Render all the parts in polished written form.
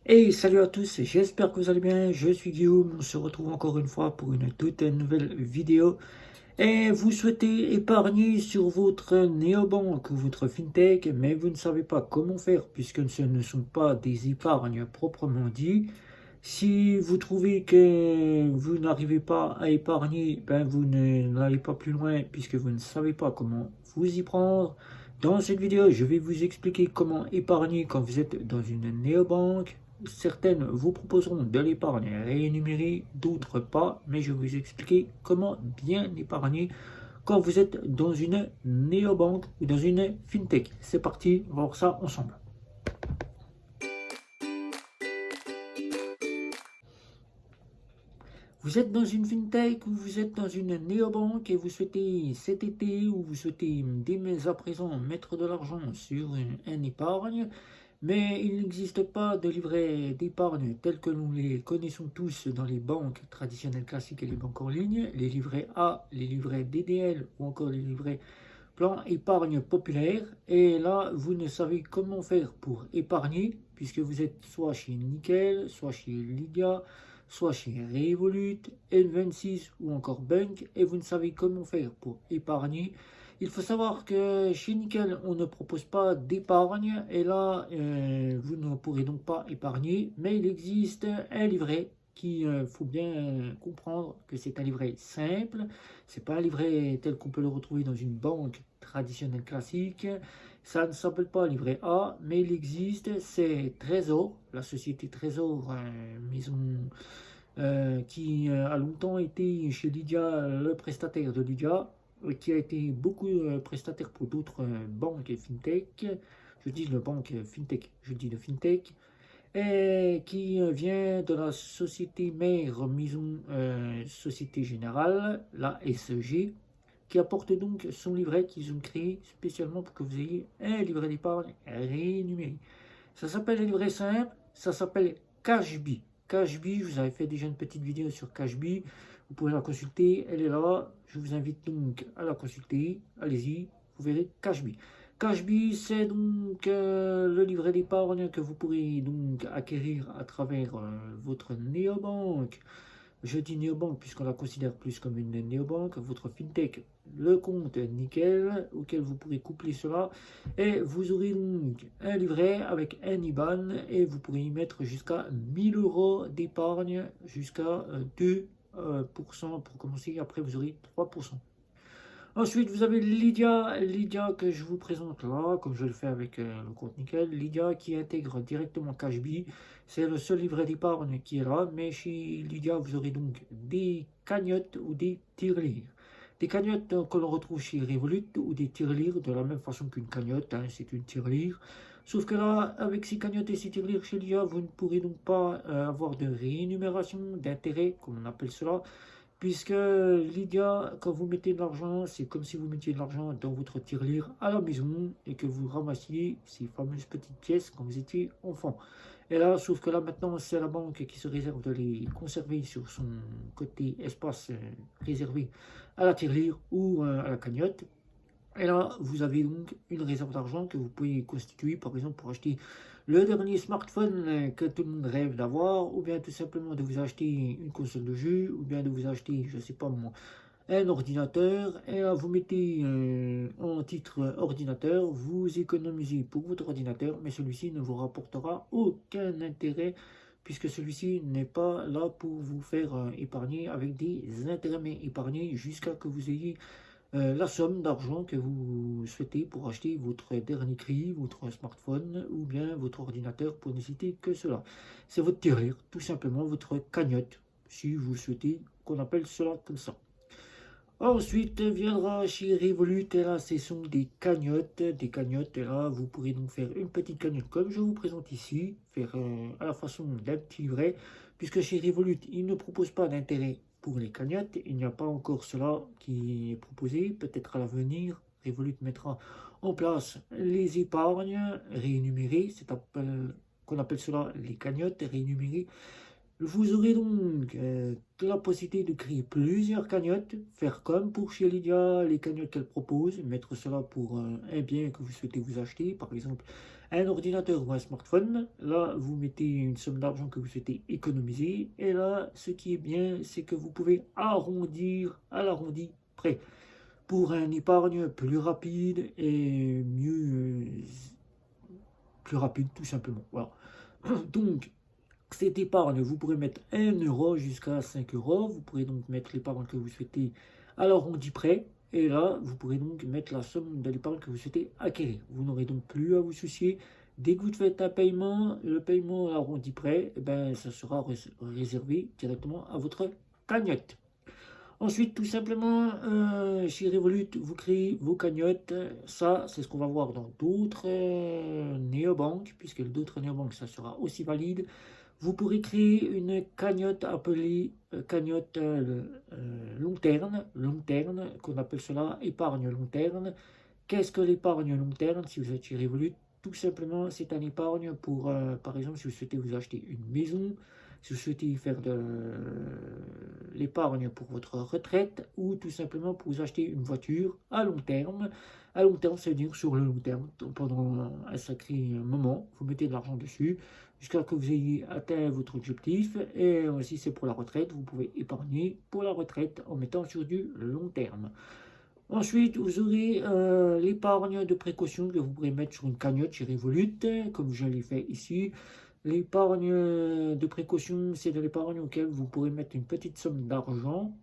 Hey, salut à tous, j'espère que vous allez bien, je suis Guillaume, on se retrouve encore une fois pour une toute nouvelle vidéo. Et vous souhaitez épargner sur votre néobanque ou votre fintech, mais vous ne savez pas comment faire puisque ce ne sont pas des épargnes proprement dit. Si vous trouvez que vous n'arrivez pas à épargner, ben vous n'allez pas plus loin puisque vous ne savez pas comment vous y prendre. Dans cette vidéo, je vais vous expliquer comment épargner quand vous êtes dans une néobanque. Certaines vous proposeront de l'épargne rémunérée, d'autres pas, mais je vais vous expliquer comment bien épargner quand vous êtes dans une néobanque ou dans une fintech. C'est parti, on va voir ça ensemble. Vous êtes dans une fintech ou vous êtes dans une néobanque et vous souhaitez cet été ou vous souhaitez dès à présent mettre de l'argent sur un épargne, mais il n'existe pas de livret d'épargne tel que nous les connaissons tous dans les banques traditionnelles classiques et les banques en ligne, les livrets A, les livrets DDL ou encore les livrets plan épargne populaire. Et là, vous ne savez comment faire pour épargner puisque vous êtes soit chez Nickel, soit chez Lydia, soit chez Revolut, N26 ou encore Bank, et vous ne savez comment faire pour épargner. Il faut savoir que chez Nickel, on ne propose pas d'épargne, et là, vous ne pourrez donc pas épargner, mais il existe un livret qui faut bien comprendre que c'est un livret simple, c'est pas un livret tel qu'on peut le retrouver dans une banque traditionnelle classique. Ça ne s'appelle pas livret A, mais il existe, c'est Trésor, la société Trésor, maison qui a longtemps été chez Lydia, le prestataire de Lydia, qui a été beaucoup prestataire pour d'autres banques et fintech. Je dis le banque fintech, je dis le fintech, et qui vient de la société mère maison Société Générale, la SEG, qui apporte donc son livret qu'ils ont créé spécialement pour que vous ayez un livret d'épargne rémunéré. Ça s'appelle un livret simple, ça s'appelle Cashbee. Cashbee, je vous avais fait déjà une petite vidéo sur Cashbee, vous pouvez la consulter, elle est là, je vous invite donc à la consulter, allez-y, vous verrez Cashbee. Cashbee, c'est donc le livret d'épargne que vous pourrez donc acquérir à travers votre néobanque. Je dis néobanque puisqu'on la considère plus comme une néobanque. Votre fintech, le compte nickel auquel vous pourrez coupler cela. Et vous aurez donc un livret avec un IBAN et vous pourrez y mettre jusqu'à 1000 euros d'épargne, jusqu'à 2% pour commencer. Après, vous aurez 3%. Ensuite, vous avez Lydia, Lydia que je vous présente là, comme je le fais avec le compte Nickel. Lydia qui intègre directement Cashbee. C'est le seul livret d'épargne qui est là. Mais chez Lydia, vous aurez donc des cagnottes ou des tirelires. Des cagnottes que l'on retrouve chez Revolut ou des tirelires de la même façon qu'une cagnotte, hein, c'est une tirelire. Sauf que là, avec ces cagnottes et ces tirelires chez Lydia, vous ne pourrez donc pas avoir de rémunération d'intérêt, comme on appelle cela. Puisque Lydia, quand vous mettez de l'argent, c'est comme si vous mettiez de l'argent dans votre tirelire à la maison et que vous ramassiez ces fameuses petites pièces quand vous étiez enfant. Et là, sauf que là maintenant, c'est la banque qui se réserve de les conserver sur son côté espace réservé à la tirelire ou à la cagnotte. Et là, vous avez donc une réserve d'argent que vous pouvez constituer, par exemple, pour acheter le dernier smartphone que tout le monde rêve d'avoir, ou bien tout simplement de vous acheter une console de jeu, ou bien de vous acheter, je sais pas moi, un ordinateur. Et là, vous mettez en titre ordinateur, vous économisez pour votre ordinateur, mais celui-ci ne vous rapportera aucun intérêt, puisque celui-ci n'est pas là pour vous faire épargner avec des intérêts, mais épargner jusqu'à que vous ayez la somme d'argent que vous souhaitez pour acheter votre dernier cri, votre smartphone ou bien votre ordinateur pour ne citer que cela. C'est votre tirelire, tout simplement votre cagnotte, si vous souhaitez qu'on appelle cela comme ça. Ensuite viendra chez Revolut, et là ce sont des cagnottes, et là vous pourrez donc faire une petite cagnotte comme je vous présente ici, faire à la façon d'un petit livret, puisque chez Revolut ils ne proposent pas d'intérêt pour les cagnottes, il n'y a pas encore cela qui est proposé, peut-être à l'avenir, Revolut mettra en place les épargnes rémunérées, qu'on appelle cela les cagnottes rémunérées. Vous aurez donc la possibilité de créer plusieurs cagnottes, faire comme pour chez Lydia, les cagnottes qu'elle propose, mettre cela pour un bien que vous souhaitez vous acheter, par exemple un ordinateur ou un smartphone. Là, vous mettez une somme d'argent que vous souhaitez économiser. Et là, ce qui est bien, c'est que vous pouvez arrondir à l'arrondi près pour un épargne plus rapide et mieux, plus rapide tout simplement. Voilà. Donc, cette épargne, vous pourrez mettre 1 euro jusqu'à 5 euros. Vous pourrez donc mettre l'épargne que vous souhaitez à l'arrondi près. Et là, vous pourrez donc mettre la somme de l'épargne que vous souhaitez acquérir. Vous n'aurez donc plus à vous soucier. Dès que vous faites un paiement, le paiement à l'arrondi près, eh ben, ça sera réservé directement à votre cagnotte. Ensuite, tout simplement, chez Revolut, vous créez vos cagnottes. Ça, c'est ce qu'on va voir dans d'autres néobanques, puisque d'autres néobanques, ça sera aussi valide. Vous pourrez créer une cagnotte appelée cagnotte long terme, qu'on appelle cela épargne long terme. Qu'est-ce que l'épargne long terme si vous êtes chez Revolut? Tout simplement, c'est un épargne pour, par exemple, si vous souhaitez vous acheter une maison, si vous souhaitez faire de l'épargne pour votre retraite ou tout simplement pour vous acheter une voiture à long terme. À long terme, ça veut dire sur le long terme, pendant un sacré moment, vous mettez de l'argent dessus jusqu'à ce que vous ayez atteint votre objectif. Et si c'est pour la retraite, vous pouvez épargner pour la retraite en mettant sur du long terme. Ensuite, vous aurez l'épargne de précaution que vous pourrez mettre sur une cagnotte chez Revolut, comme je l'ai fait ici. L'épargne de précaution, c'est de l'épargne auquel vous pourrez mettre une petite somme d'argent.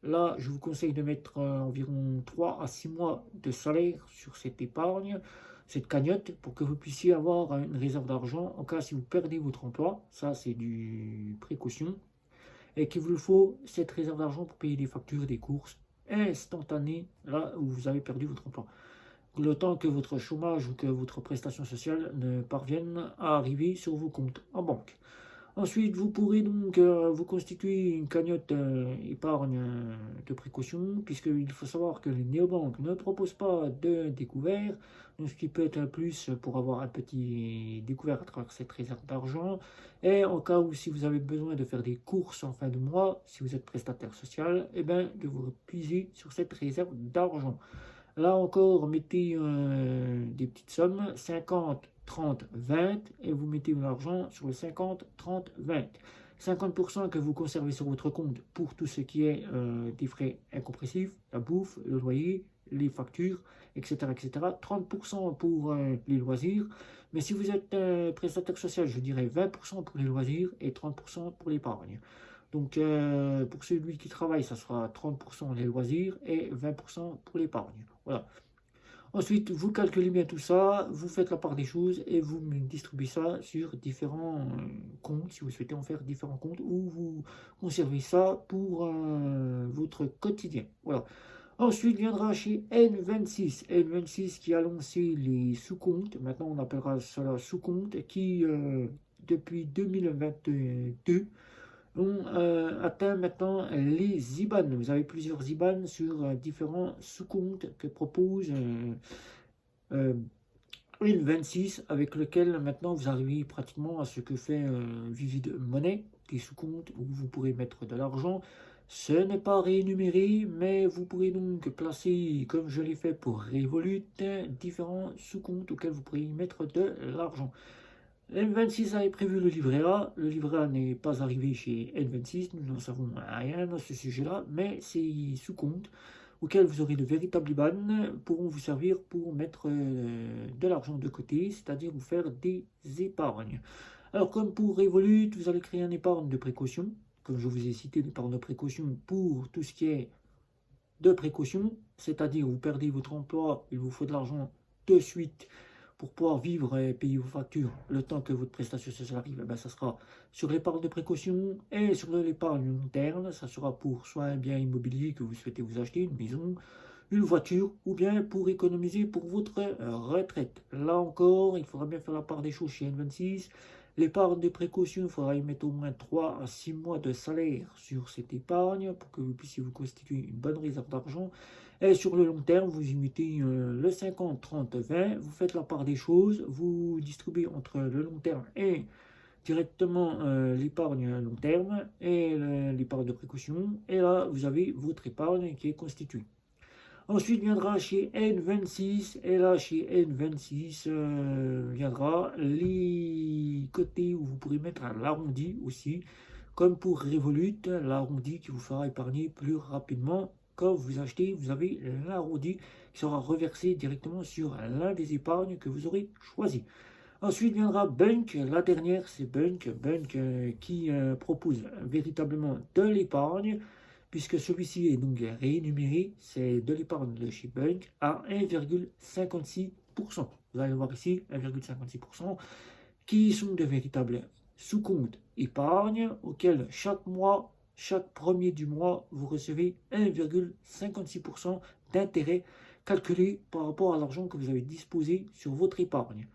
Là, je vous conseille de mettre environ 3 à 6 mois de salaire sur cette épargne, cette cagnotte, pour que vous puissiez avoir une réserve d'argent en cas si vous perdez votre emploi. Ça, c'est du précaution. Et qu'il vous faut cette réserve d'argent pour payer des factures, des courses instantanées, là où vous avez perdu votre emploi. Le temps que votre chômage ou que votre prestation sociale ne parvienne à arriver sur vos comptes en banque. Ensuite, vous pourrez donc vous constituer une cagnotte épargne de précaution, puisqu'il faut savoir que les néobanques ne proposent pas de découvert, donc ce qui peut être un plus pour avoir un petit découvert à travers cette réserve d'argent. Et en cas où si vous avez besoin de faire des courses en fin de mois, si vous êtes prestataire social, eh bien, de vous puiser sur cette réserve d'argent. Là encore, mettez des petites sommes, 50, 30, 20, et vous mettez l'argent sur le 50, 30, 20. 50% que vous conservez sur votre compte pour tout ce qui est des frais incompressifs, la bouffe, le loyer, les factures, etc. etc. 30% pour les loisirs. Mais si vous êtes prestataire social, je dirais 20% pour les loisirs et 30% pour l'épargne. Donc, pour celui qui travaille, ça sera 30% les loisirs et 20% pour l'épargne. Voilà. Ensuite, vous calculez bien tout ça, vous faites la part des choses et vous distribuez ça sur différents comptes, si vous souhaitez en faire différents comptes, ou vous conservez ça pour votre quotidien. Voilà. Ensuite viendra chez N26. N26 qui a lancé les sous-comptes. Maintenant, on appellera cela sous-compte, qui, depuis 2022, on atteint maintenant les IBAN. Vous avez plusieurs IBAN sur différents sous-comptes que propose N26, avec lequel maintenant vous arrivez pratiquement à ce que fait Vivid Money, des sous-comptes où vous pourrez mettre de l'argent. Ce n'est pas rémunéré, mais vous pourrez donc placer, comme je l'ai fait pour Revolut, différents sous-comptes auxquels vous pourrez mettre de l'argent. N26 avait prévu le livret A. Le livret A n'est pas arrivé chez N26. Nous n'en savons rien à ce sujet-là. Mais ces sous-comptes auxquels vous aurez de véritables IBAN pourront vous servir pour mettre de l'argent de côté, c'est-à-dire vous faire des épargnes. Alors, comme pour Revolut, vous allez créer un épargne de précaution. Comme je vous ai cité, l'épargne de précaution pour tout ce qui est de précaution, c'est-à-dire vous perdez votre emploi, il vous faut de l'argent de suite pour pouvoir vivre et payer vos factures le temps que votre prestation sociale arrive. Eh bien, ça sera sur l'épargne de précaution et sur l'épargne long terme. Ça sera pour soit un bien immobilier que vous souhaitez vous acheter, une maison, une voiture, ou bien pour économiser pour votre retraite. Là encore, il faudra bien faire la part des choses chez N26. L'épargne de précaution, il faudra y mettre au moins 3 à 6 mois de salaire sur cette épargne pour que vous puissiez vous constituer une bonne réserve d'argent. Et sur le long terme, vous y mettez le 50, 30, 20, vous faites la part des choses, vous distribuez entre le long terme et directement l'épargne long terme et l'épargne de précaution. Et là, vous avez votre épargne qui est constituée. Ensuite viendra chez N26, et là chez N26 viendra les côtés où vous pourrez mettre l'arrondi aussi, comme pour Revolut, l'arrondi qui vous fera épargner plus rapidement. Quand vous achetez, vous avez l'arrondi qui sera reversé directement sur l'un des épargnes que vous aurez choisi. Ensuite viendra Bunk, la dernière c'est Bunk, qui propose véritablement de l'épargne, puisque celui-ci est donc rémunéré, c'est de l'épargne de chez Bunk à 1,56%. Vous allez voir ici, 1,56%, qui sont de véritables sous-comptes épargne, auxquels chaque mois, chaque premier du mois, vous recevez 1,56% d'intérêt calculé par rapport à l'argent que vous avez disposé sur votre épargne.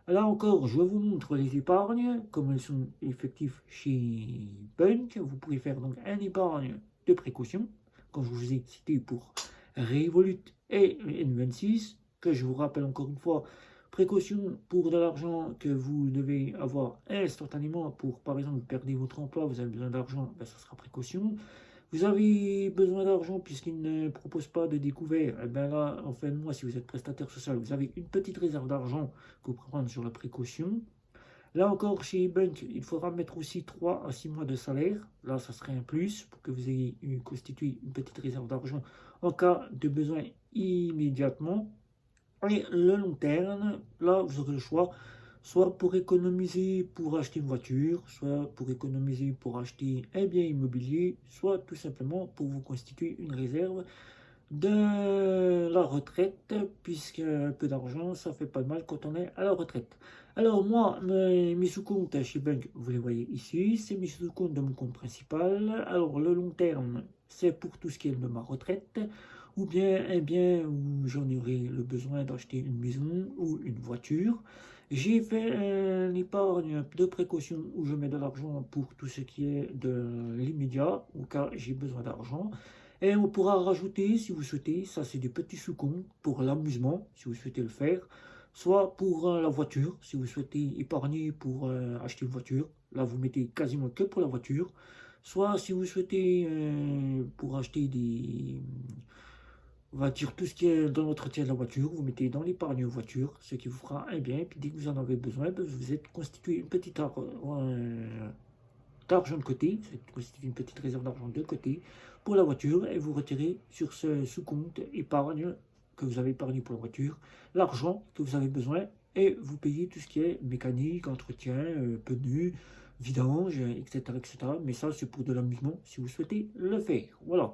Là encore, je vous montre les épargnes, comme elles sont effectives chez Bunk. Vous pouvez faire donc un épargne de précaution, comme je vous ai cité pour Revolut et N26, que je vous rappelle encore une fois, précaution pour de l'argent que vous devez avoir instantanément pour, par exemple, vous perdez votre emploi, vous avez besoin d'argent, ben, ça sera précaution. Vous avez besoin d'argent puisqu'il ne propose pas de découvert. Et bien là, en fin de mois, si vous êtes prestataire social, vous avez une petite réserve d'argent que vous prenez sur la précaution. Là encore, chez Bunk, il faudra mettre aussi 3 à 6 mois de salaire. Là, ça serait un plus pour que vous ayez constitué une petite réserve d'argent en cas de besoin immédiatement. Et le long terme, là, vous aurez le choix, soit pour économiser pour acheter une voiture, soit pour économiser pour acheter un bien immobilier, soit tout simplement pour vous constituer une réserve de la retraite, puisque un peu d'argent, ça fait pas de mal quand on est à la retraite. Alors moi, mes sous-comptes chez Bunk, vous les voyez ici, c'est mes sous-comptes de mon compte principal. Alors le long terme, c'est pour tout ce qui est de ma retraite, ou bien un bien où j'en aurai le besoin d'acheter une maison ou une voiture. J'ai fait une épargne de précaution où je mets de l'argent pour tout ce qui est de l'immédiat, au cas où j'ai besoin d'argent. Et on pourra rajouter, si vous souhaitez, ça c'est des petits sous-comptes pour l'amusement, si vous souhaitez le faire, soit pour la voiture, si vous souhaitez épargner pour acheter une voiture, là vous mettez quasiment que pour la voiture, soit si vous souhaitez pour acheter des, on va dire tout ce qui est dans l'entretien de la voiture, vous mettez dans l'épargne voiture, ce qui vous fera un bien, puis dès que vous en avez besoin, ben, vous êtes constitué une petite d'argent de côté, c'est constituer une petite réserve d'argent de côté pour la voiture et vous retirez sur ce sous-compte épargne que vous avez épargné pour la voiture l'argent que vous avez besoin et vous payez tout ce qui est mécanique, entretien, pneus, vidange, etc., etc. Mais ça, c'est pour de l'amusement si vous souhaitez le faire. Voilà.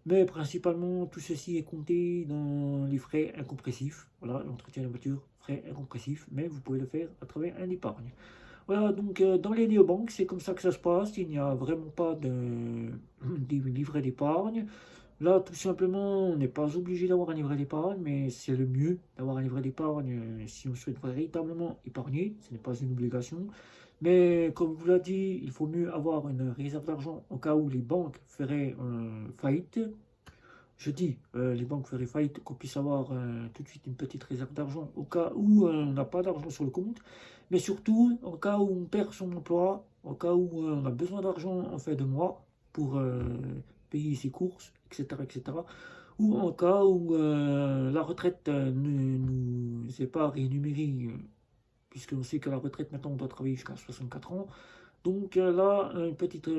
Mais principalement, tout ceci est compté dans les frais incompressifs. Voilà, l'entretien de la voiture, frais incompressifs, mais vous pouvez le faire à travers un épargne. Voilà, donc dans les néobanques, c'est comme ça que ça se passe. Il n'y a vraiment pas de livret d'épargne. Là, tout simplement, on n'est pas obligé d'avoir un livret d'épargne, mais c'est le mieux d'avoir un livret d'épargne si on souhaite véritablement épargner. Ce n'est pas une obligation. Mais comme je vous l'ai dit, il faut mieux avoir une réserve d'argent au cas où les banques feraient faillite. Je dis, les banques feraient faillite, qu'on puisse avoir tout de suite une petite réserve d'argent au cas où on n'a pas d'argent sur le compte, mais surtout en cas où on perd son emploi, au cas où on a besoin d'argent en fin de mois pour payer ses courses, etc., etc., ou en cas où la retraite ne nous est pas rémunérée, puisqu'on sait que la retraite maintenant on doit travailler jusqu'à 64 ans. Donc là, une petite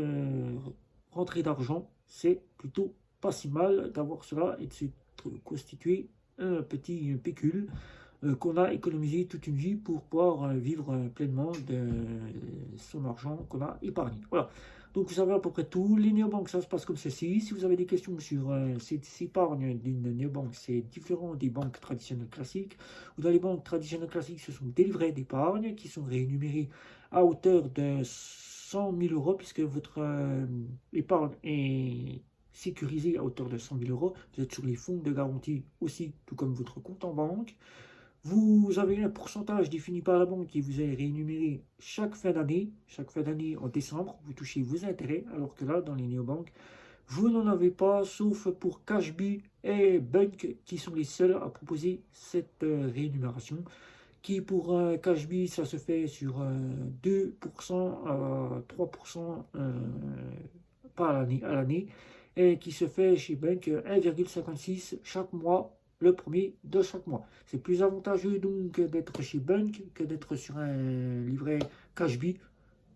rentrée d'argent, c'est plutôt pas si mal d'avoir cela et de se constituer un petit pécule qu'on a économisé toute une vie pour pouvoir vivre pleinement de son argent qu'on a épargné. Voilà. Donc vous savez à peu près tout. Les néobanques, ça se passe comme ceci. Si vous avez des questions sur cette épargne d'une néobanque, c'est différent des banques traditionnelles classiques. Ou dans les banques traditionnelles classiques, ce sont des livrets d'épargne qui sont rémunérés à hauteur de 100 000 euros, puisque votre épargne est sécurisée à hauteur de 100 000 euros. Vous êtes sur les fonds de garantie aussi, tout comme votre compte en banque. Vous avez un pourcentage défini par la banque qui vous est rémunéré chaque fin d'année. Chaque fin d'année, en décembre, vous touchez vos intérêts, alors que là, dans les néobanques, vous n'en avez pas, sauf pour Cashbee et Bunk, qui sont les seuls à proposer cette rémunération. Qui pour Cashbee, ça se fait sur 2% à 3% par l'année, à l'année. et qui se fait chez Bank 1,56 chaque mois, le premier de chaque mois. C'est plus avantageux donc d'être chez Bank que d'être sur un livret Cashby,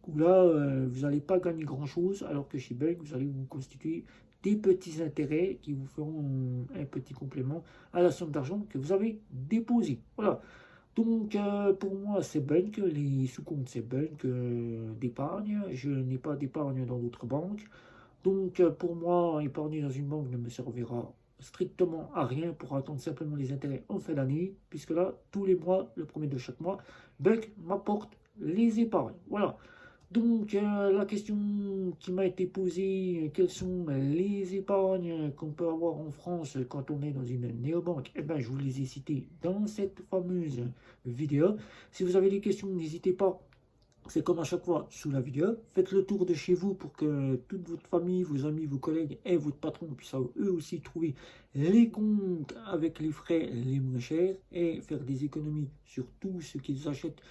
où là, vous n'allez pas gagner grand-chose, alors que chez Bank, vous allez vous constituer des petits intérêts qui vous feront un petit complément à la somme d'argent que vous avez déposée. Voilà. Donc, pour moi, c'est Bank, les sous-comptes, c'est Bank d'épargne. Je n'ai pas d'épargne dans d'autres banques. Donc, pour moi, épargner dans une banque ne me servira strictement à rien pour attendre simplement les intérêts en fin d'année, puisque là, tous les mois, le premier de chaque mois, Bank m'apporte les épargnes. Voilà. Donc, la question qui m'a été posée, quelles sont les épargnes qu'on peut avoir en France quand on est dans une néobanque? Eh bien, je vous les ai citées dans cette fameuse vidéo. Si vous avez des questions, n'hésitez pas. C'est comme à chaque fois sous la vidéo. Faites le tour de chez vous pour que toute votre famille, vos amis, vos collègues et votre patron puissent eux aussi trouver les comptes avec les frais les moins chers et faire des économies sur tout ce qu'ils achètent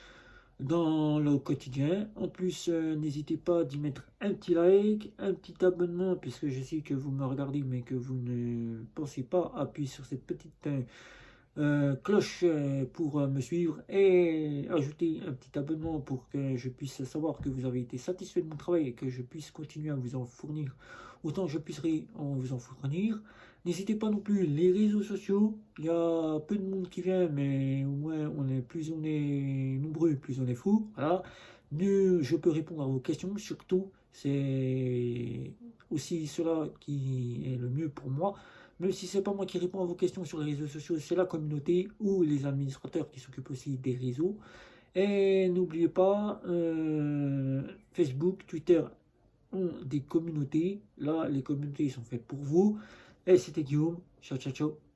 dans le quotidien. En plus, n'hésitez pas d'y mettre un petit like, un petit abonnement, puisque je sais que vous me regardez mais que vous ne pensez pas appuyer sur cette petite cloche pour me suivre, et ajouter un petit abonnement pour que je puisse savoir que vous avez été satisfait de mon travail et que je puisse continuer à vous en fournir autant que je puisserai en vous en fournir. N'hésitez pas non plus les réseaux sociaux. Il y a peu de monde qui vient, mais au moins plus on est nombreux, plus on est fou. Voilà. Mieux je peux répondre à vos questions. Surtout, c'est aussi cela qui est le mieux pour moi. Même si c'est pas moi qui réponds à vos questions sur les réseaux sociaux, c'est la communauté ou les administrateurs qui s'occupent aussi des réseaux. Et n'oubliez pas, Facebook, Twitter ont des communautés. Là, les communautés sont faites pour vous. Et c'était Guillaume. Ciao, ciao, ciao.